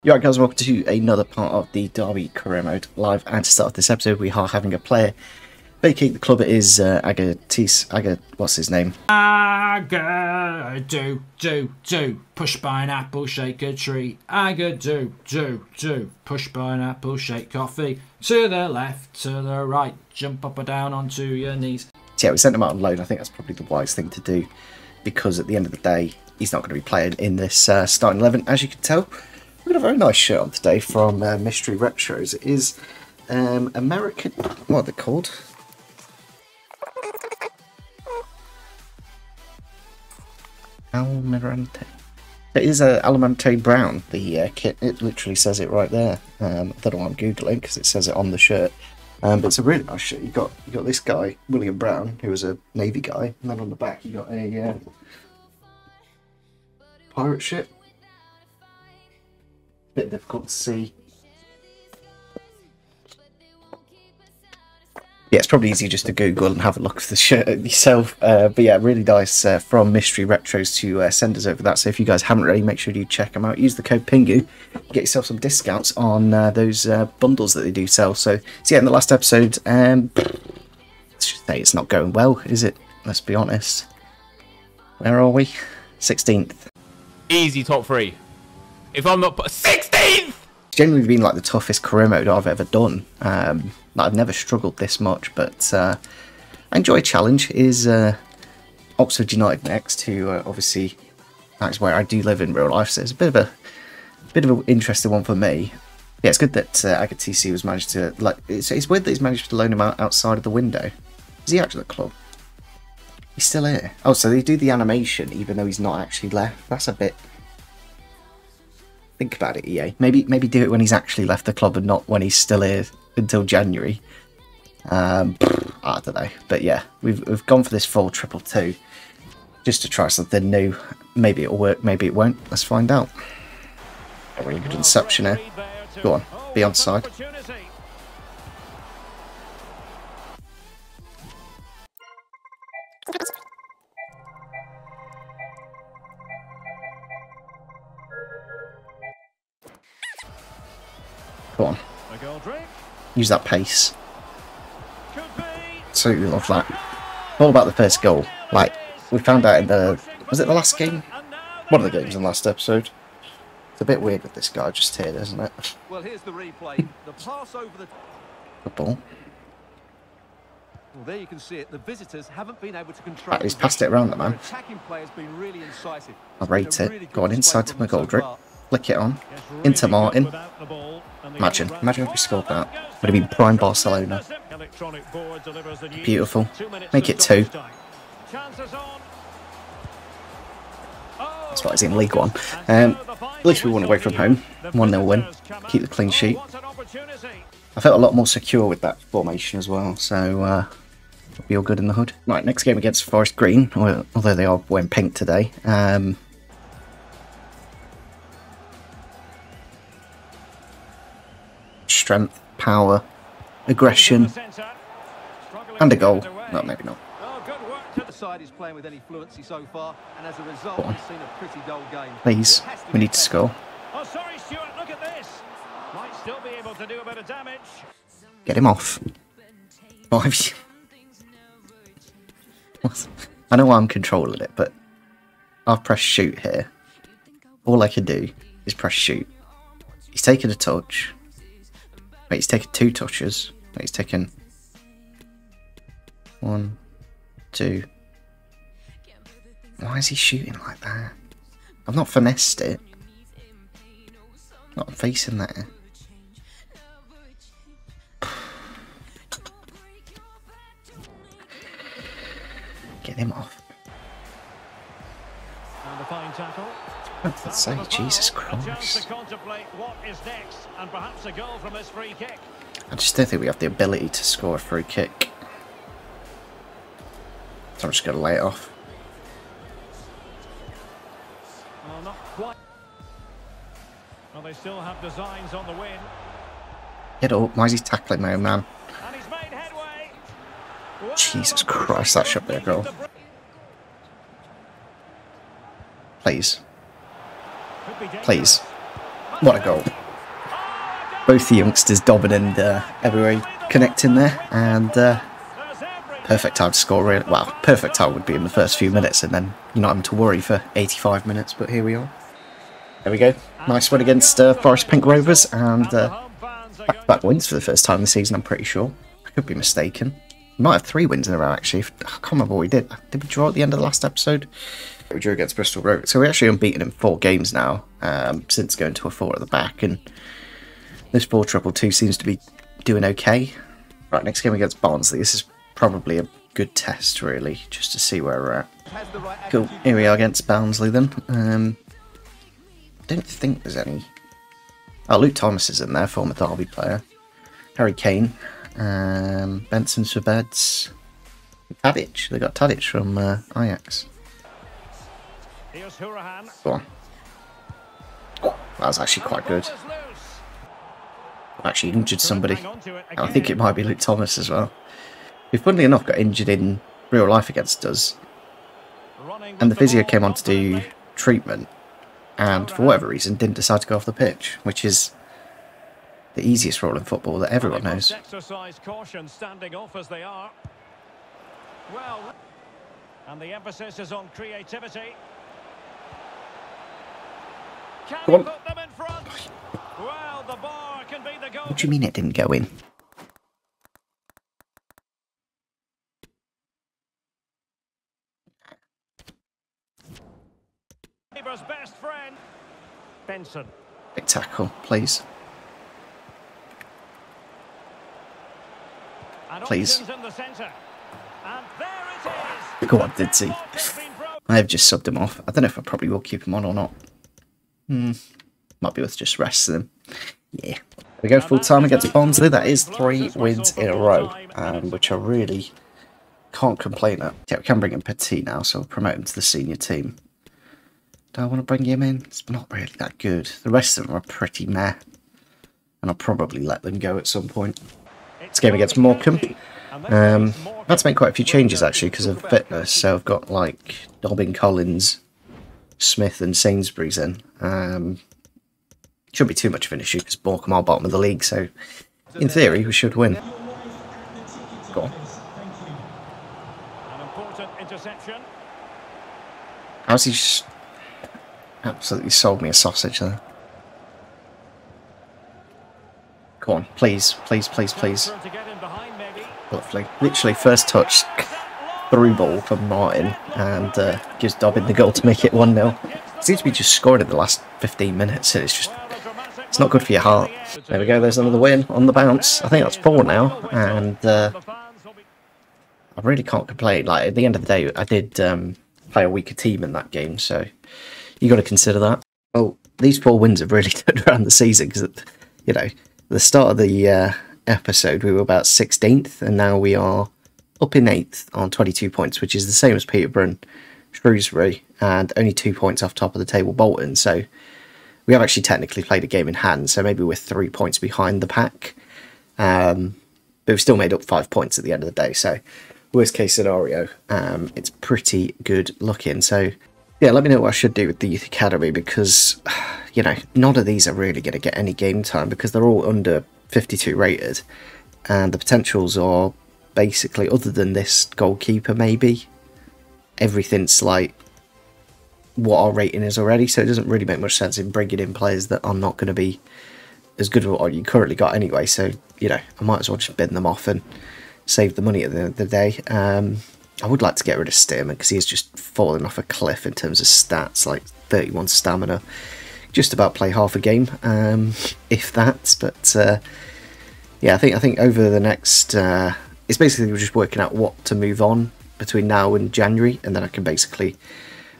You right, guys, welcome to another part of the Derby career mode live. And to start off this episode, we are having a player vacate the club. It is what's his name? Do. Push by an apple, shake a tree. Do. Push by an apple, shake coffee. To the left, to the right, jump up or down onto your knees. So yeah, we sent him out on loan. I think that's probably the wise thing to do, because at the end of the day, he's not going to be playing in this starting 11, as you can tell. We've got a very nice shirt on today from Mystery Retros. It is American... What are they called? Almirante. It is Almirante Brown, the kit. It literally says it right there. I don't know why I'm Googling, because it says it on the shirt. But it's a really nice shirt. You got this guy, William Brown, who was a Navy guy. And then on the back you got a pirate ship. Bit difficult to see. Yeah, it's probably easy just to Google and have a look at the shirt yourself. But yeah, really nice from Mystery Retros to send us over that. So if you guys haven't already, make sure you check them out. Use the code PINGU, get yourself some discounts on those bundles that they do sell. So yeah, in the last episode, let's just say it's not going well, is it? Let's be honest. Where are we? 16th. Easy top three. If I'm not 16th! It's generally been like the toughest career mode I've ever done. I've never struggled this much, but I enjoy a challenge. Is Oxford United next, who obviously that's where I do live in real life, so it's a bit of an interesting one for me. Yeah, it's good that Agatisi was managed to it's weird that he's managed to loan him out outside of the window. Is he actually at the club? He's still here. Oh, so they do the animation even though he's not actually left. That's a bit. Think about it, EA. Maybe do it when he's actually left the club and not when he's still here until January. I don't know, but yeah, we've gone for this full 2-2 just to try something new. Maybe it'll work, maybe it won't. Let's find out. A really good inception here. Go on, be on side. Go on. Use that pace. Absolutely love that. All about the first goal. Like, we found out in the... Was it the last game? One of the games in the last episode. It's a bit weird with this guy just here, isn't it? Well, here's the replay. The pass over the... Good ball. Well, there you can see it. The visitors haven't been able to control... Right, he's passed it around the man. Attacking player's been really incisive. I'll rate it. Go on, inside to McGoldrick. Flick it on. Into Martin. Imagine if we scored that. Would have been prime Barcelona. Beautiful. Make it 2. That's right, he's in League One. At least we won away from home. 1-0 win. Keep the clean sheet. I felt a lot more secure with that formation as well, so it'll be all good in the hood. Right, next game against Forest Green, although they are wearing pink today. Strength, power, aggression, and a goal. No, maybe not. The side is playing with any fluency so far, and as a result, we've seen a pretty dull game. Please, we need to score. Oh, sorry, Stuart, look at this. Might still be able to do a bit of damage. Get him off. What? I know I'm controlling it, but I've pressed shoot here. All I can do is press shoot. He's taken a touch. Wait, he's taken 2 touches. Wait, he's taken 1, 2. Why is he shooting like that? I've not finessed it. Not facing there. Get him off. And a fine tackle. Let's say, Jesus Christ. I just don't think we have the ability to score a free kick. So I'm just going to lay it off. Well, not quite. Well, they still have designs on the win. Get up. Why is he tackling my own man? And he's made headway. Jesus Christ, that should be a goal. Please. Please. What a goal. Both the youngsters dobbing and everywhere connecting there, and perfect time to score, really. Well, perfect time would be in the first few minutes, and then you're not having to worry for 85 minutes, but here we are. There we go. Nice win against Forest Pink Rovers, and back-to-back wins for the first time this season, I'm pretty sure. I could be mistaken. We might have 3 wins in a row, actually. I can't remember what we did. Did we draw at the end of the last episode? We drew against Bristol Rovers. So we're actually unbeaten in 4 games now, since going to a 4 at the back, and this 4-2-2 seems to be doing okay. Right, next game against Barnsley. This is probably a good test, really, just to see where we're at. Cool, here we are against Barnsley then. Don't think there's any... Oh, Luke Thomas is in there, former Derby player. Harry Kane. Benson for beds. Tadic. They got Tadic from Ajax. Go on. Oh, that was actually quite good. Actually injured somebody. I think it might be Luke Thomas as well. Who, funnily enough, got injured in real life against us. And the physio came on to do treatment, and for whatever reason didn't decide to go off the pitch, which is the easiest role in football that everyone knows. Exercise caution standing off as they are. Well, and the emphasis is on creativity. Can he put them in front? Well, the bar can be the goal. What do you mean it didn't go in? Neighbour's best friend, Benson. Big tackle, please. Please. In the centre. And there it is. Go on, did he? I have just subbed him off. I don't know if I probably will keep him on or not. Might be worth just resting him. Yeah. We go full time against Barnsley. That is 3 wins in a row, which I really can't complain at. Yeah, we can bring in Petit now, so we'll promote him to the senior team. Do I want to bring him in? It's not really that good. The rest of them are pretty meh, and I'll probably let them go at some point. This game against Morecambe. I've had to make quite a few changes actually because of fitness. So I've got like Dobbin, Collins, Smith, and Sainsbury's in. Shouldn't be too much of an issue because Morecambe are bottom of the league. So in theory, we should win. Go on. An important interception. How's he just absolutely sold me a sausage there? Come on, please, please, please, please. Lovely. Literally first touch, through ball from Martin, and gives Dobbin the goal to make it 1-0. Seems to be just scored in the last 15 minutes, and it's not good for your heart. There we go, there's another win on the bounce. I think that's 4 now, and I really can't complain. Like, at the end of the day, I did play a weaker team in that game, so you got to consider that. Well, these 4 wins have really turned around the season, because, you know, at the start of the episode we were about 16th, and now we are up in 8th on 22 points, which is the same as Peterborough and Shrewsbury, and only 2 points off top of the table Bolton. So we have actually technically played a game in hand, so maybe we're 3 points behind the pack, but we've still made up 5 points at the end of the day. So worst case scenario, it's pretty good looking. So yeah, let me know what I should do with the Youth Academy, because, you know, none of these are really going to get any game time because they're all under 52 rated, and the potentials are basically, other than this goalkeeper maybe, everything's like what our rating is already, so it doesn't really make much sense in bringing in players that are not going to be as good as what you currently got anyway. So, you know, I might as well just bin them off and save the money at the end of the day. I would like to get rid of Stearman because he's just fallen off a cliff in terms of stats, like 31 stamina. Just about play half a game, if that. But yeah, I think over the next, it's basically we're just working out what to move on between now and January, and then I can basically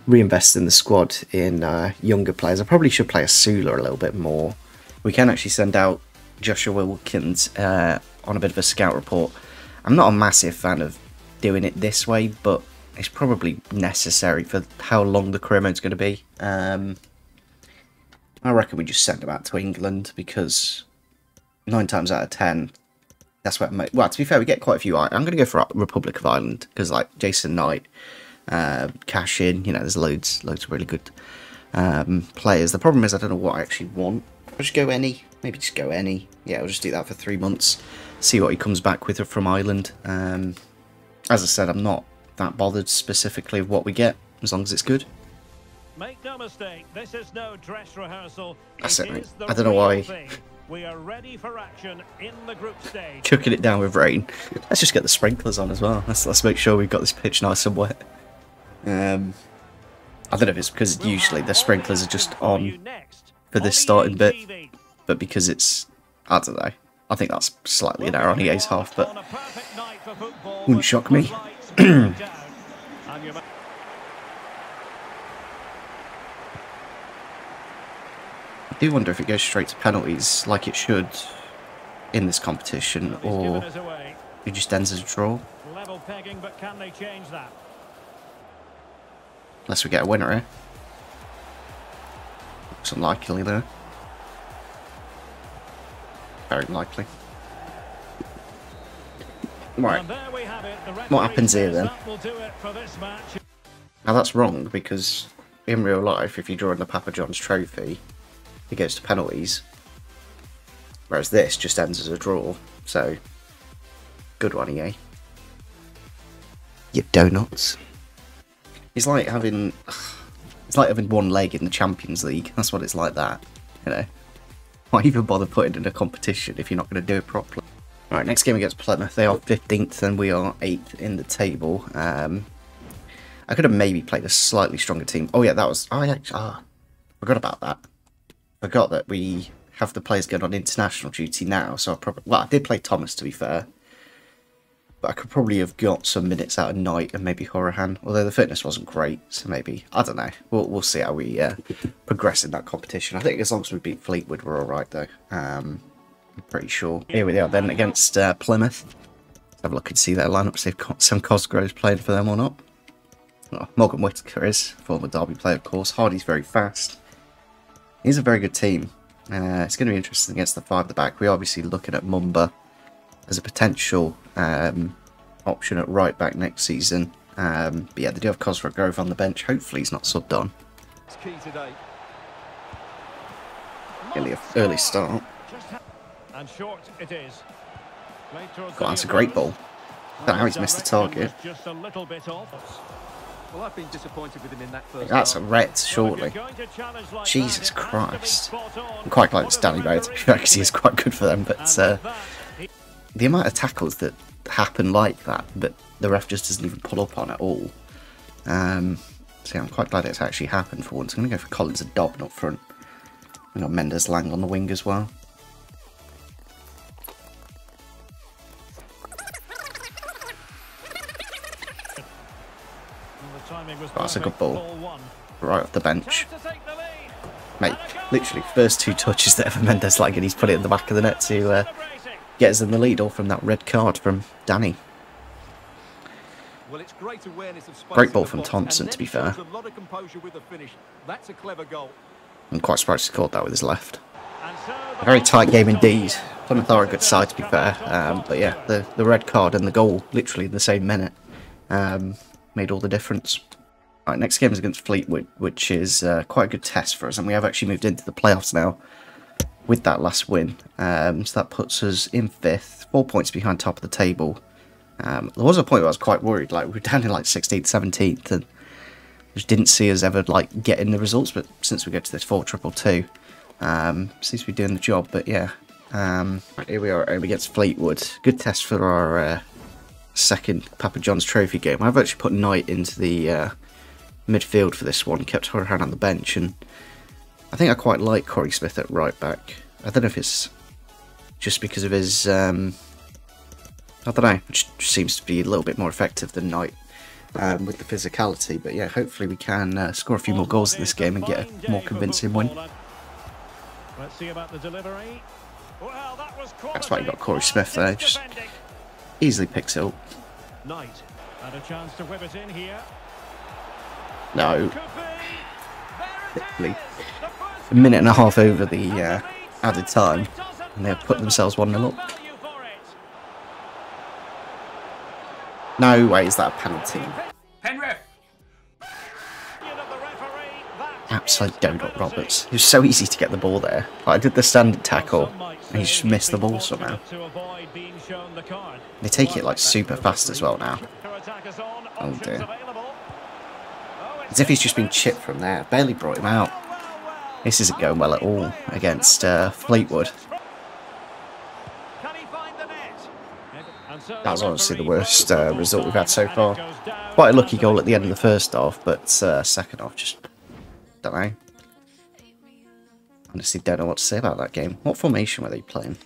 reinvest in the squad in younger players. I probably should play a Sula a little bit more. We can actually send out Joshua Wilkins on a bit of a scout report. I'm not a massive fan of doing it this way, but it's probably necessary for how long the career mode's going to be. I reckon we just send him out to England, because 9 times out of 10, that's what. Well, to be fair, we get quite a few. I'm going to go for Republic of Ireland because, like, Jason Knight, Cash In. You know, there's loads of really good players. The problem is I don't know what I actually want. I'll just go any. Maybe just go any. Yeah, I'll just do that for 3 months. See what he comes back with from Ireland. As I said, I'm not that bothered specifically of what we get, as long as it's good. Make no mistake, this is no dress rehearsal. That's it, mate. Is the I don't know real why. thing. We are ready for action in the group stage. Chucking it down with rain. Let's just get the sprinklers on as well. Let's make sure we've got this pitch nice and wet. I don't know if it's because usually the sprinklers are just on for this starting bit, but because it's, I don't know. I think that's slightly an error on EA's half, but wouldn't shock me. I do wonder if it goes straight to penalties like it should in this competition, or it just ends as a draw. Level pegging, but can they change that? Unless we get a winner here. Looks unlikely though. Very likely. Right. What happens here then? Now that's wrong, because in real life, if you draw in the Papa John's trophy, it goes to penalties. Whereas this just ends as a draw. So, good one, EA. You donuts. It's like having one leg in the Champions League. That's what it's like that, you know. Why even bother putting in a competition if you're not going to do it properly? Right, next game against Plymouth. They are 15th and we are 8th in the table. I could have maybe played a slightly stronger team. Oh yeah, that was... forgot about that. Forgot that we have the players going on international duty now, so I probably... Well, I did play Thomas, to be fair. But I could probably have got some minutes out of Knight and maybe Horahan, although the fitness wasn't great, so maybe... I don't know. We'll see how we progress in that competition. I think as long as we beat Fleetwood, we're alright, though. I'm pretty sure. Here we are, then, against Plymouth. Let's have a look and see their lineup, see if Sam Cosgrove's playing for them or not. Oh, Morgan Whittaker is, former Derby player, of course. Hardy's very fast. He's a very good team. It's going to be interesting against the 5 at the back. We're obviously looking at Mumba as a potential option at right back next season. But yeah, they do have Cosgrove on the bench. Hopefully he's not subbed on. It's key today. Early start. And short it is. God, that's a great ball. I don't know how he's missed the target. Just a little bit off. Well, I've been disappointed with him in that first That's a half. red, surely. Jesus Christ. I'm quite glad it's Danny Bowe, because he is quite good for them, but the amount of tackles that happen like that, but the ref just doesn't even pull up on at all. So yeah, I'm quite glad it's actually happened for once. I'm going to go for Collins and Dobbin up front. We've got Mendes Lang on the wing as well. Oh, that's a good ball. Right off the bench. Mate, literally, first 2 touches that ever Mendes Lang, and he's put it in the back of the net to get us in the lead, all from that red card from Danny. Well, it's great ball from Thompson, to be fair. That's a clever goal. I'm quite surprised he scored that with his left. A very tight game indeed. Plymouth are a good side, to be fair. But yeah, the red card and the goal, literally in the same minute, made all the difference. Right, next game is against Fleetwood, which is quite a good test for us, and we have actually moved into the playoffs now with that last win. So that puts us in 5th, 4 points behind top of the table. There was a point where I was quite worried, like we were down in like 16th, 17th, and just didn't see us ever like getting the results. But since we get to this 4-2-2, seems to be doing the job. But yeah, right, here we are against Fleetwood. Good test for our second Papa John's Trophy game. I've actually put Knight into the midfield for this one, kept Horahan on the bench, and I think I quite like Corey Smith at right back. I don't know if it's just because of his, I don't know, it just seems to be a little bit more effective than Knight with the physicality. But yeah, hopefully we can score a few more goals in this game and get a more convincing win. Let's see about the delivery. Well, that's why you got Corey Smith there, just easily picks it up. Knight had a chance to whip it in here. No. A minute and a half over the added time, and they've put themselves 1-0 up. No way is that a penalty. Penrith. absolute donut, Roberts. It was so easy to get the ball there. Like, I did the standard tackle, and he just missed the ball somehow. They take it like super fast as well now. Oh dear. As if he's just been chipped from there. Barely brought him out. This isn't going well at all against Fleetwood. That was honestly the worst result we've had so far. Quite a lucky goal at the end of the first half, but second half just... don't know. Honestly don't know what to say about that game. What formation were they playing?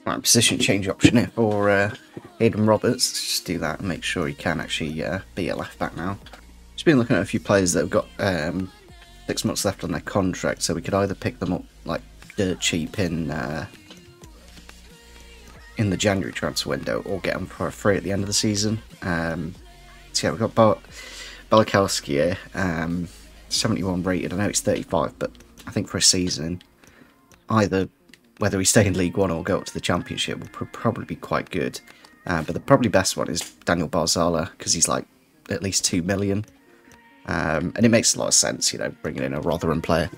Right, position change option here for Aidan Roberts. Let's just do that and make sure he can actually be a left back now. Just been looking at a few players that have got 6 months left on their contract, so we could either pick them up like dirt cheap in the January transfer window, or get them for free at the end of the season. So yeah, we've got Balakowski here, 71 rated. I know it's 35, but I think for a season, either whether we stay in League One or go up to the Championship will probably be quite good. But the probably best one is Daniel Barzala, because he's like at least 2 million. And it makes a lot of sense, you know, bringing in a Rotherham player.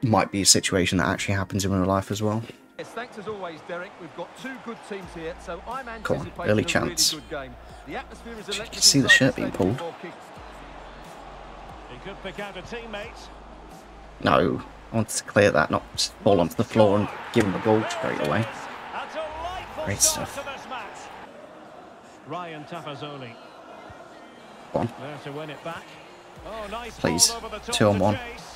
Might be a situation that actually happens in real life as well. Yes, thanks as always, Derek. We've got 2 good teams here, so I'm Come on, anticipating early a chance. really good game. The atmosphere is You electric. can see the shirt being pulled. He could pick out a teammate. No, I wanted to clear that, not just fall onto the floor and give him the ball straight away. A delightful Great start stuff. to this match. Ryan Tafazzoli. Go on. There to win it back. Oh, nice Please, ball over the top 2 on to 1. chase.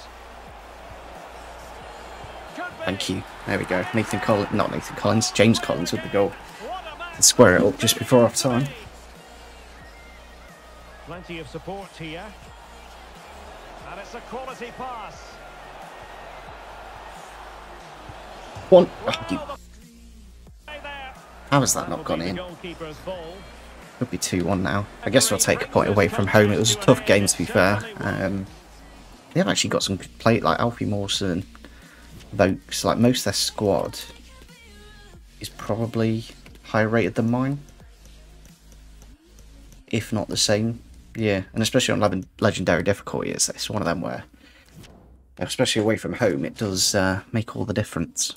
Could be. Thank you. There we go. James Collins with the goal. What a match. And square it up just before half time. Plenty of support here. And it's a quality pass. One. Oh, you, Right there. how has that That'll not gone be the in? goalkeeper's ball. Could be 2-1 now. I guess we'll take a point away from home. It was a tough game, to be fair. They have actually got some good play, like Alfie Mawson, Vokes. Like, most of their squad is probably higher rated than mine, if not the same. Yeah, and especially on legendary difficulty, it's one of them where, especially away from home, it does make all the difference.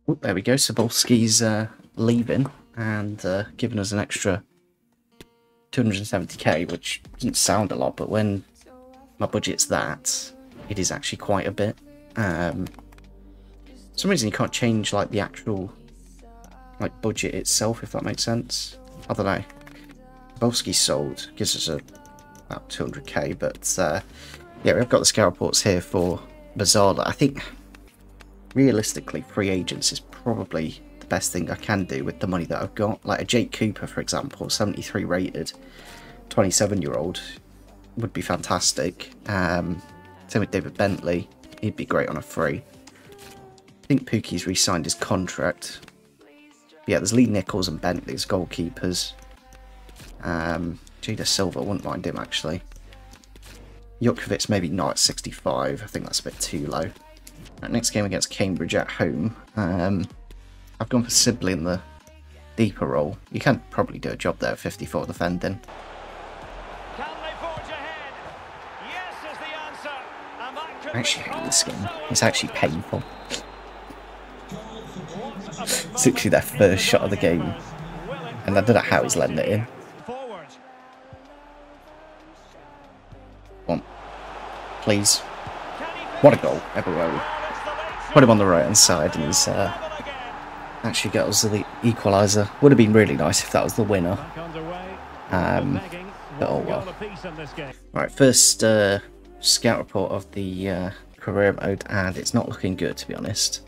Ooh, there we go. Sobolski's leaving and giving us an extra 270k, which doesn't sound a lot, but when my budget's that, it is actually quite a bit. For some reason you can't change like the actual like budget itself, if that makes sense. I don't know. Volsky sold, gives us about 200k, but yeah, we've got the scout reports here for Barzala. I think realistically free agents is probably the best thing I can do with the money that I've got. Like a Jake Cooper, for example, 73 rated, 27-year-old, would be fantastic. Same with David Bentley, he'd be great on a free. I think Pookie's re-signed his contract. Yeah, there's Lee Nichols and Bentley as goalkeepers. Jada Silva, wouldn't mind him actually. Jukovic maybe not at 65, I think that's a bit too low. Right, next game against Cambridge at home. I've gone for Sibley in the deeper role. You can probably do a job there, 54 defending. Can they forge ahead? Yes is the answer. And that could I actually be hate this game. so It's actually painful. What a big It's actually their first shot of the game, and I don't know how he's letting it in. Forward. One, please. What a goal, everywhere. Put him on the right hand side, and he's actually got us the equaliser. Would have been really nice if that was the winner. Back underway. But oh well. Right, first scout report of the career mode, and it's not looking good, to be honest.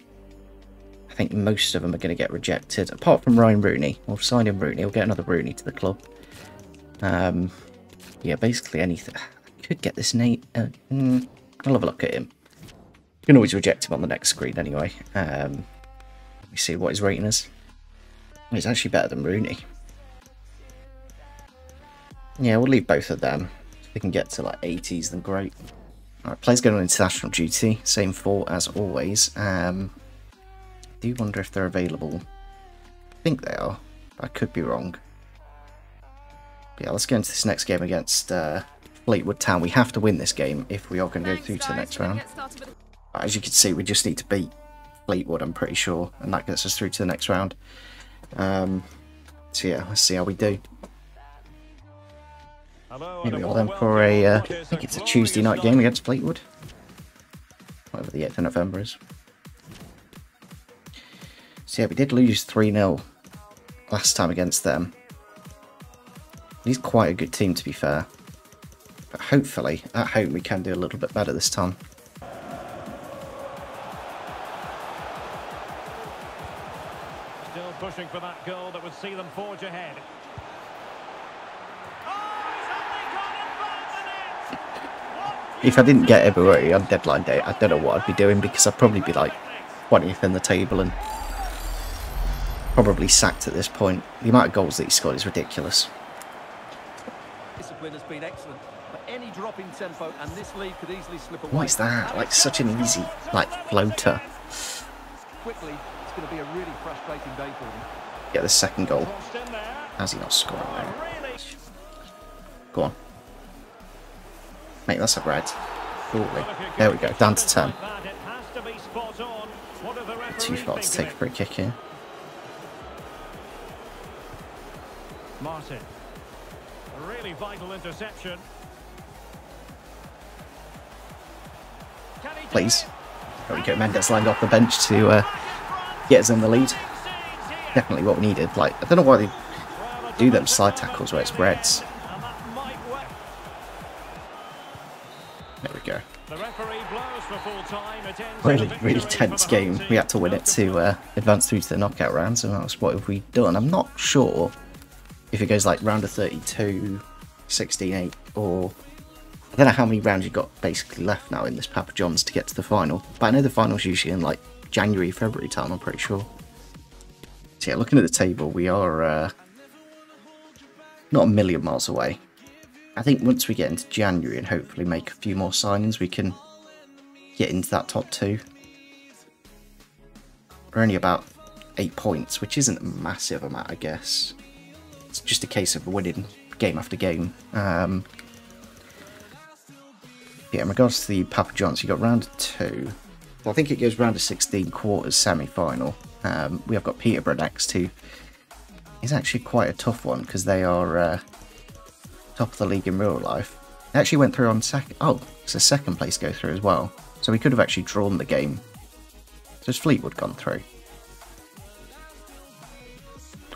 I think most of them are going to get rejected, apart from Ryan Rooney. We'll sign in Rooney. We'll get another Rooney to the club. Yeah, basically anything. I could get this Nate. I'll have a look at him. You can always reject him on the next screen anyway. Let me see what his rating is. He's actually better than Rooney. Yeah, we'll leave both of them. If we can get to like 80s, then great. Alright, players going on international duty. Same 4 as always. I do wonder if they're available. I think they are. I could be wrong. But yeah, let's go into this next game against Fleetwood Town. We have to win this game if we are going to go through to the next round. As you can see, we just need to beat Fleetwood, I'm pretty sure, and that gets us through to the next round. So yeah, let's see how we do. Here we are then for a, I think it's a Tuesday night game against Fleetwood. Whatever the 8th of November is. So yeah, we did lose 3-0 last time against them. He's quite a good team, to be fair. But hopefully, at home, we can do a little bit better this time. Still pushing for that goal that would see them forge ahead. If I didn't get everywhere on deadline day, I don't know what I'd be doing, because I'd probably be like 20th in the table and probably sacked at this point. The amount of goals that he scored is ridiculous. Discipline has been excellent, but any drop in tempo and this lead could easily slip away. What is that? Like such an easy, like, floater. Quickly, it's going to be a really frustrating day for them. Get the second goal. How's he not scoring now? Go on. Mate, that's a red. Surely. There we go, down to 10. Too far to take a free kick here. Martin. A really vital interception. Please. There we go, Mendes lined off the bench to get us in the lead. Definitely what we needed. Like, I don't know why they do them side tackles where it's reds. There we go. Really tense game. We had to win it to advance through to the knockout rounds, and that's what have we done. I'm not sure if it goes like round of 32, 16-8, or I don't know how many rounds you've got basically left now in this Papa John's to get to the final. But I know the final's usually in like January, February time, I'm pretty sure. So yeah, looking at the table, we are not a million miles away. I think once we get into January and hopefully make a few more signings, we can get into that top 2. We're only about 8 points, which isn't a massive amount, I guess. It's just a case of winning game after game. Yeah, in regards to the Papa John's, you got round of 2. I think it goes round of 16 quarters semi-final. We have got Peterborough next, who is actually quite a tough one because they are top of the league in real life. They actually went through on second. Oh, it's a second place go through as well. So we could have actually drawn the game. So has Fleetwood gone through?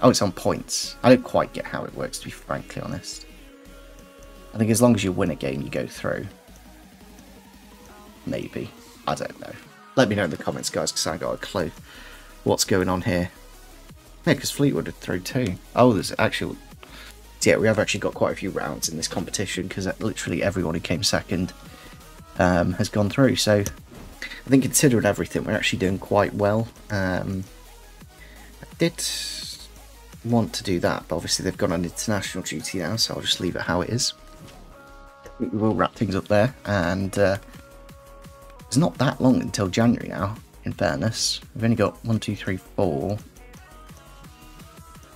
Oh, it's on points. I don't quite get how it works, to be frankly honest. I think as long as you win a game, you go through. Maybe. I don't know. Let me know in the comments, guys, because I ain't got a clue what's going on here. Yeah, because Fleetwood are through too. Oh, there's actually... Yeah, we have actually got quite a few rounds in this competition, because literally everyone who came second has gone through. So I think considering everything, we're actually doing quite well. I did want to do that, but obviously they've gone on international duty now, so I'll just leave it how it is. We will wrap things up there, and it's not that long until January now, in fairness. We've only got 1, 2, 3, 4,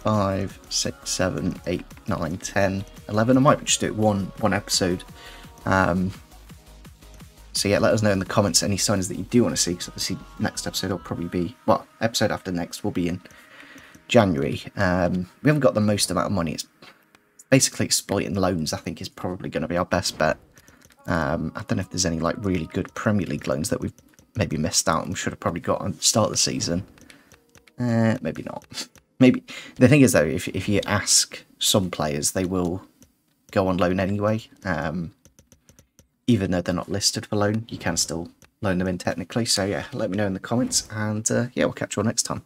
5, 6, 7, 8, 9, 10, 11. I might just do it one episode. So yeah, let us know in the comments any signs that you do want to see, because obviously next episode will probably be, well, episode after next will be in January. We haven't got the most amount of money. It's basically exploiting loans, I think, is probably going to be our best bet. I don't know if there's any like really good Premier League loans that we've maybe missed out and should have probably got on the start of the season. Maybe not. Maybe the thing is though, if you ask some players, they will go on loan anyway. Even though they're not listed for loan, you can still loan them in technically. So yeah, let me know in the comments, and yeah, we'll catch you all next time.